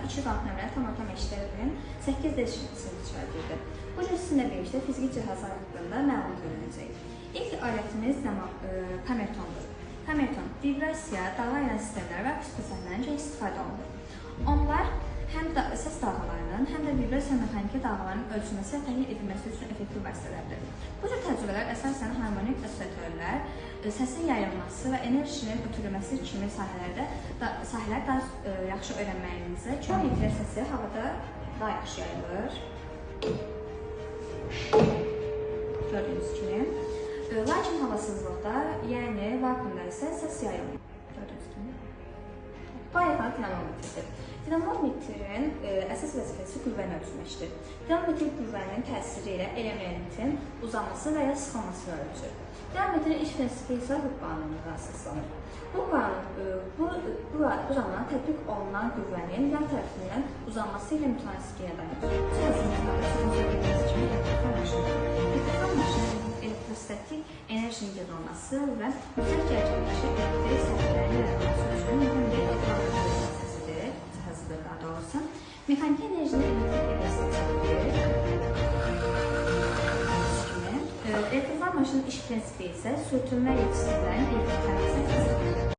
206 nömrəli tam məktəbinin 8 D sinif şagirdi. Bu gün sizinlə birlikdə fiziki cihazlar haqqında məlumat öyrənəcəyik. İlk alətimiz kamertondur. Kamerton vibrasiya, dalğayan sistemlər və akustikalarından istifadə olunur. Onlar həm də səs dalğalarının, həm də vibrasiya mexaniki dalğaların ölçülməsi və təhlil edilməsi üçün effektiv vasitələrdir. Bu cür təcrübələr əsasən harmonik osilatörlər, səsin yayılması və enerjinin ötürülməsi kimi sahələr daha yaxşı öyrənməyinizə kömək edir. Səsi havada daha yaxşı yayılır. Gördüyünüz kimi. Lakin havasızlıqda, yəni vakuumda isə səs yayılmır. Gördüyünüz kimi. Bu ayaqlar dinamometrdir. Dinamometrin əsas vəzifəsi qüvvəni ölçməkdir. Dinamometr qüvvənin təsiri ilə elementin uzanması və ya sıxılmasını ölçür. Dinamometrin iş prinsipi isə Hooke qanununa əsaslanır. Bu qanuna tətbiq olunan qüvvənin yan tərəfindən uzanması ilə mütənasibliyə dayanır. Elektrostatik enerjinin qazanması və yüksək gərginlikli elektrik sərflərinin yaradılması üçün mühüm bir cihazıdır daha doğrusu. Mexaniki enerjinin elektrik elektriklər maşının iş prinsipi isə sürtünmə yetisindərin elektriklənməsi əsasıdır.